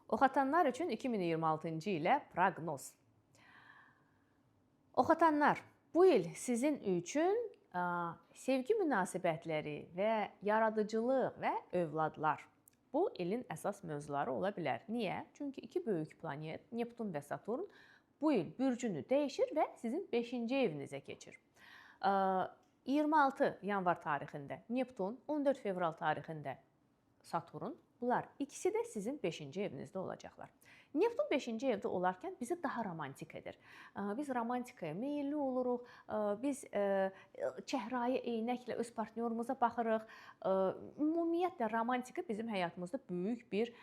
Oxatanlar üçün 2026-cı ilə proqnoz. Oxatanlar, bu il sizin üçün sevgi münasibətləri və yaradıcılıq və övladlar bu ilin əsas mövzuları ola bilər. Niyə? Çünki iki böyük planet, Neptun və Saturn bu il bürcünü dəyişir və sizin 5-ci evinizə keçir. 26 yanvar tarixində Neptun, 14 fevral tarixində Saturn, bunlar ikisi də sizin 5-ci evinizdə olacaqlar. Neptun 5-ci evdə olarkən bizi daha romantik edir. Biz romantikaya meyilli oluruq, biz çəhrayı eynəklə öz partnyorumuza baxırıq. Ümumiyyətlə romantika bizim həyatımızda böyük bir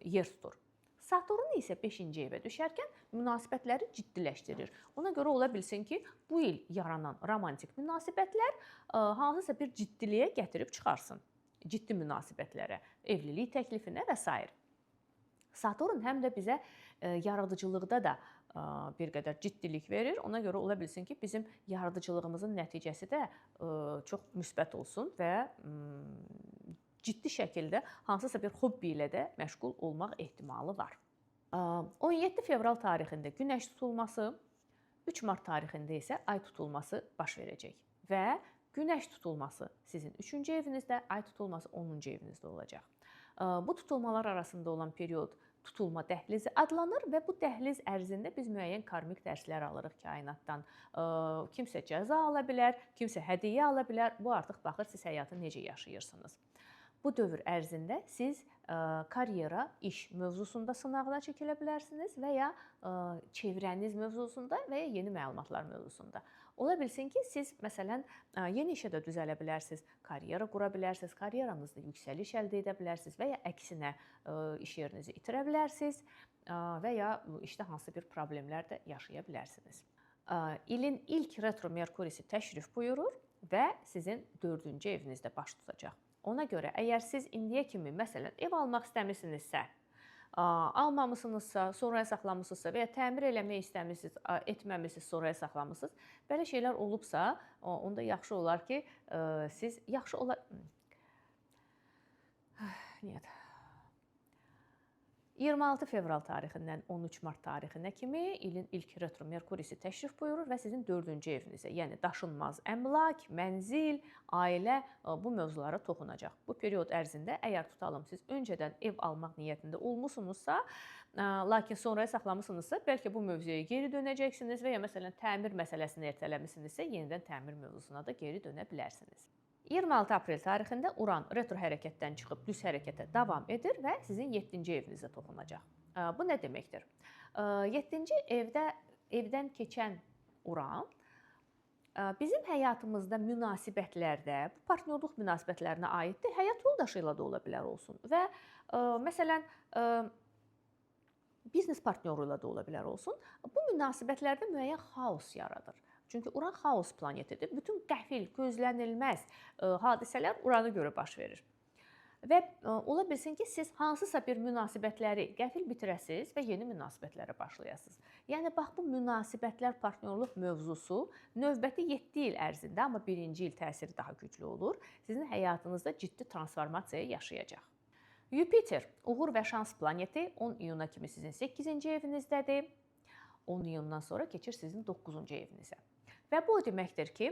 yer tutur. Saturn isə 5-ci evə düşərkən münasibətləri ciddiləşdirir. Ona görə ola bilsin ki, bu il yaranan romantik münasibətlər hansısa bir ciddiliyə gətirib çıxarsın. Ciddi münasibətlərə, evlilik təklifinə və s. Saturn həm də bizə yaradıcılıqda da bir qədər ciddilik verir. Ona görə ola bilsin ki, bizim yaradıcılığımızın nəticəsi də çox müsbət olsun və ciddi şəkildə hansısa bir hobbi ilə də məşğul olmaq ehtimalı var. 17 fevral tarixində Günəş tutulması, 3 mart tarixində isə Ay tutulması baş verəcək və Günəş tutulması sizin 3-cü evinizdə, Ay tutulması 10-cu evinizdə olacaq. Bu tutulmalar arasında olan period tutulma dəhlizi adlanır və bu dəhliz ərzində biz müəyyən karmik dərslər alırıq kainatdan. Kimsə cəza ala bilər, kimsə hədiyyə ala bilər. Bu artıq baxır siz həyatı necə yaşayırsınız. Bu dövr ərzində siz karyera, iş mövzusunda sınaqına çəkilə bilərsiniz və ya çevrəniz mövzusunda və ya yeni məlumatlar mövzusunda. Ola bilsin ki, siz məsələn yeni işə də düzələ bilərsiniz, karyera qura bilərsiniz, karyeranızda yüksəliş əldə edə bilərsiniz və ya əksinə iş yerinizi itirə bilərsiniz və ya işdə hansısa bir problemlər də yaşaya bilərsiniz. İlin ilk retro Merkurisi təşrif buyurur və sizin 4-cü evinizdə baş tutacaq. Ona görə əgər siz indiyə kimi məsələn ev almaq istəmirsinizsə, almamısınızsa, sonraya saxlamısınızsa və ya təmir eləmək istəmirsiniz, etməmisiniz, sonraya saxlamısınız, belə şeylər olubsa, onda yaxşı olar ki, siz 26 fevral tarixindən 13 mart tarixinə kimi ilin ilk retro Merkurisi təşrif buyurur və sizin 4-cü evinizə, yəni daşınmaz əmlak, mənzil, ailə bu mövzulara toxunacaq. Bu period ərzində əgər tutalım siz öncədən ev almaq niyyətində olmusunuzsa, lakin sonraya saxlamısınızsa, bəlkə bu mövzuya geri dönəcəksiniz və ya məsələn təmir məsələsini ertələmisinizsə, yenidən təmir mövzusuna da geri dönə bilərsiniz. 26 aprel tarixində Uran retro hərəkətdən çıxıb düz hərəkətə davam edir və sizin 7-ci evinizə toxunacaq. Bu nə deməkdir? 7-ci evdən keçən Uran bizim həyatımızda münasibətlərdə, bu partnyorluq münasibətlərinə aiddir, həyat yoldaşı ilə də ola bilər olsun və məsələn biznes partnyoru ilə də ola bilər olsun. Bu münasibətlərdə müəyyən xaos yaradır. Çünki Uran xaos planetidir. Bütün qəfil, gözlənilməz hadisələr Urana görə baş verir. Və ola bilsin ki, siz hansısa bir münasibətləri qəfil bitirəsiniz və yeni münasibətlərə başlayasınız. Yəni, bax, bu münasibətlər, partnyorluq mövzusu növbəti 7 il ərzində, amma birinci il təsiri daha güclü olur, sizin həyatınızda ciddi transformasiya yaşayacaq. Yupiter, uğur və şans planeti 10 iyuna kimi sizin 8-ci evinizdədir. 10 iyundan sonra keçir sizin 9-cu evinizə. Və bu o deməkdir ki,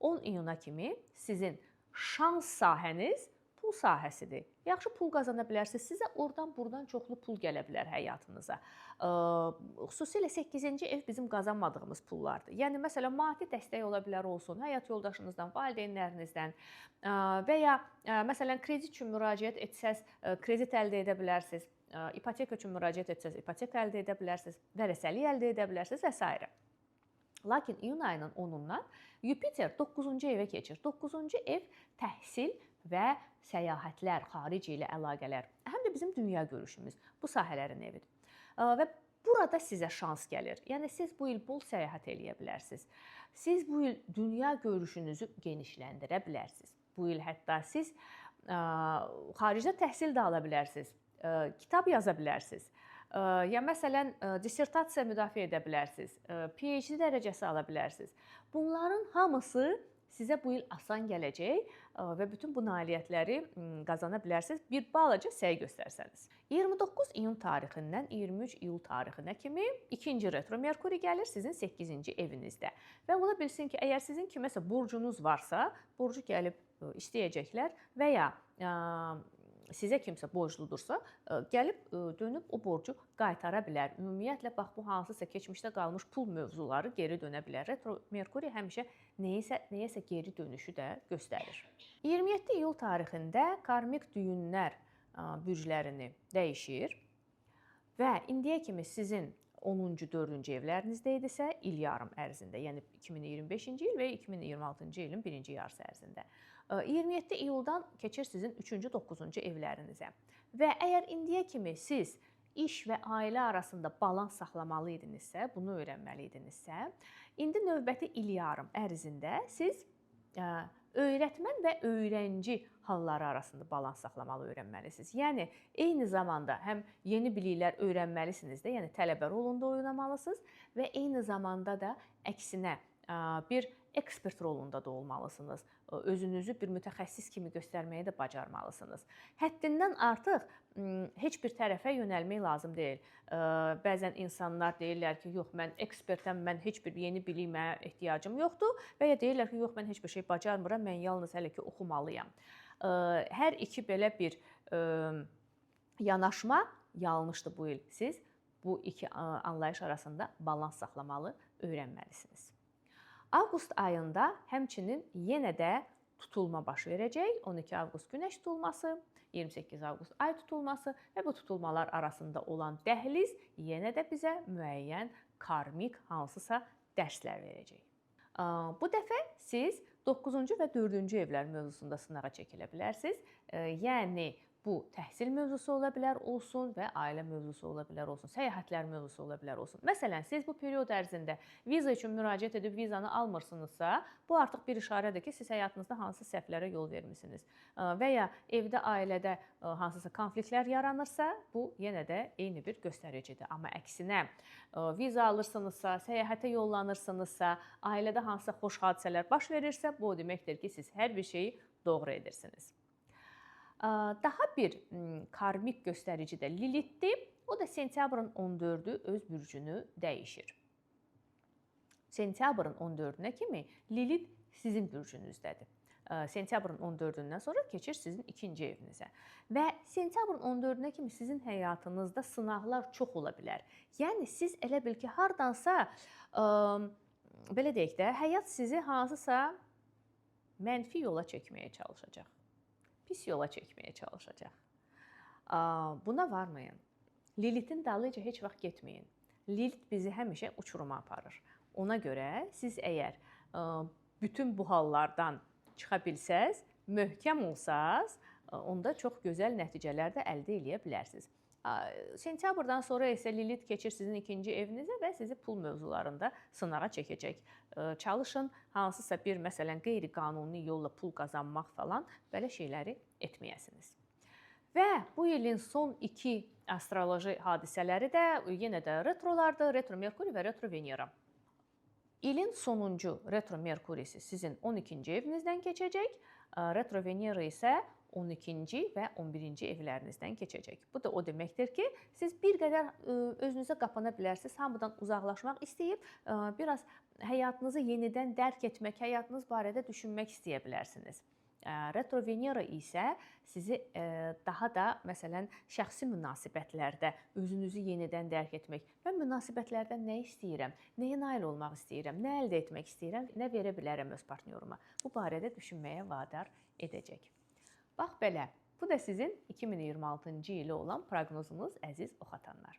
10 iyuna kimi sizin şans sahəniz pul sahəsidir. Yaxşı pul qazana bilərsiniz. Sizə oradan-buradan çoxlu pul gələ bilər həyatınıza. Xüsusilə 8-ci ev bizim qazanmadığımız pullardır. Yəni, məsələn, maddi dəstək ola bilər olsun, həyat yoldaşınızdan, valideynlərinizdən və ya, məsələn, kredit üçün müraciət etsəz, kredit əldə edə bilərsiniz. İpoteka üçün müraciət etsəz, ipoteka əldə edə bilərsiniz, vərəsəlik əldə edə bilərsiniz və s. Lakin iyun ayının 10-undan Yupiter 9-cu evə keçir. 9-cu ev təhsil və səyahətlər, xarici ilə əlaqələr, həm də bizim dünya görüşümüz, bu sahələrin evidir. Və burada sizə şans gəlir. Yəni, siz bu il bol səyahət eləyə bilərsiniz. Siz bu il dünya görüşünüzü genişləndirə bilərsiniz. Bu il hətta siz xaricdə təhsil də ala bilərsiniz, kitab yaza bilərsiniz. Ya məsələn, dissertasiya müdafiə edə bilərsiniz, PhD dərəcəsi ala bilərsiniz. Bunların hamısı sizə bu il asan gələcək və bütün bu nailiyyətləri qazana bilərsiniz bir balaca səy göstərsəniz. 29 iyun tarixindən 23 iyul tarixinə kimi ikinci retro Merkuri gəlir sizin 8-ci evinizdə. Və ola bilsin ki, əgər sizin kiməsə borcunuz varsa, borcu gəlib istəyəcəklər və ya sizə kimsə borcludursa, gəlib dönüb o borcu qaytara bilər. Ümumiyyətlə, bax bu hansısa keçmişdə qalmış pul mövzuları geri dönə bilər. Retro Merkuri həmişə nəyəsə geri dönüşü də göstərir. 27 iyul tarixində karmik düyünlər bürclərini dəyişir və indiyə kimi sizin 10-cu, 4-cü evlərinizdə idisə, il yarım ərzində, yəni 2025-ci il və 2026-cı ilin birinci yarısı ərzində. 27 iyuldan keçir sizin 3-cü, 9-cu evlərinizə. Və əgər indiyə kimi siz iş və ailə arasında balans saxlamalı idinizsə, bunu öyrənməli idinizsə, indi növbəti il yarım ərzində siz öyrətmən və öyrənci halları arasında balans saxlamalı öyrənməlisiniz. Yəni, eyni zamanda həm yeni biliklər öyrənməlisiniz də, yəni tələbə rolunda oynamalısınız və eyni zamanda da əksinə bir ekspert rolunda da olmalısınız. Özünüzü bir mütəxəssis kimi göstərməyi də bacarmalısınız. Həddindən artıq heç bir tərəfə yönəlmək lazım deyil. Bəzən insanlar deyirlər ki, yox, mən ekspertəm, mən heç bir yeni biliyimə ehtiyacım yoxdur və ya deyirlər ki, yox, mən heç bir şey bacarmıram, mən yalnız hələ ki oxumalıyam. Hər iki belə bir yanaşma yanlışdır bu il. Siz bu iki anlayış arasında balans saxlamalı öyrənməlisiniz. Avqust ayında həmçinin yenə də tutulma baş verəcək. 12 avqust günəş tutulması, 28 avqust ay tutulması və bu tutulmalar arasında olan dəhliz yenə də bizə müəyyən karmik hansısa dərslər verəcək. Bu dəfə siz 9-cu və 4-cü evlər mövzusunda sınağa çəkilə bilərsiniz. Yəni, bu təhsil mövzusu ola bilər olsun və ailə mövzusu ola bilər olsun, səyahətlər mövzusu ola bilər olsun. Məsələn, siz bu period ərzində viza üçün müraciət edib vizanı almırsınızsa, bu artıq bir işarədir ki, siz həyatınızda hansı səhvlərə yol vermisiniz. Və ya evdə, ailədə hansısa konfliktlər yaranırsa, bu yenə də eyni bir göstəricidir. Amma əksinə, viza alırsınızsa, səyahətə yollanırsınızsa, ailədə hansısa xoş hadisələr baş verirsə, bu o deməkdir ki, siz hər bir şeyi doğru edirsiniz. Daha bir karmik göstərici də Lilithdir. O da sentyabrın 14-ü öz bürcünü dəyişir. Sentyabrın 14-ünə kimi Lilith sizin bürcünüzdədir. Sentyabrın 14-ündən sonra keçir sizin ikinci evinizə. Və sentyabrın 14-ünə kimi sizin həyatınızda sınaqlar çox ola bilər. Yəni, siz elə bil ki, hardansa, belə deyək də, həyat sizi hansısa mənfi yola çəkməyə çalışacaq. Pis yola çəkməyə çalışacaq. Buna varmayın. Lilithin dalıyca heç vaxt getməyin. Lilith bizi həmişə uçuruma aparır. Ona görə siz əgər bütün bu hallardan çıxa bilsəz, möhkəm olsaz, onda çox gözəl nəticələr də əldə edə bilərsiniz. Sentyabrdan sonra isə Lilith keçir sizin ikinci evinizə və sizi pul mövzularında sınağa çəkəcək. Çalışın, hansısa bir, məsələn, qeyri-qanuni yolla pul qazanmaq falan, belə şeyləri etməyəsiniz. Və bu ilin son iki astroloji hadisələri də yenə də retrolardır, retro Merkuri və retro Venera. İlin sonuncu retro Merkurisi sizin 12-ci evinizdən keçəcək, retro Venera isə 12-ci və 11-ci evlərinizdən keçəcək. Bu da o deməkdir ki, siz bir qədər özünüzə qapana bilərsiniz, hamıdan uzaqlaşmaq istəyib, biraz həyatınızı yenidən dərk etmək, həyatınız barədə düşünmək istəyə bilərsiniz. Retro Venera isə sizi daha da, məsələn, şəxsi münasibətlərdə özünüzü yenidən dərk etmək və münasibətlərdən nə istəyirəm, nəyə nail olmaq istəyirəm, nə əldə etmək istəyirəm, nə verə bilərəm öz partnyoruma. Bu barədə düşünməyə vadar edəcək. Bax belə, bu da sizin 2026-cı ilə olan proqnozunuz, əziz oxatanlar.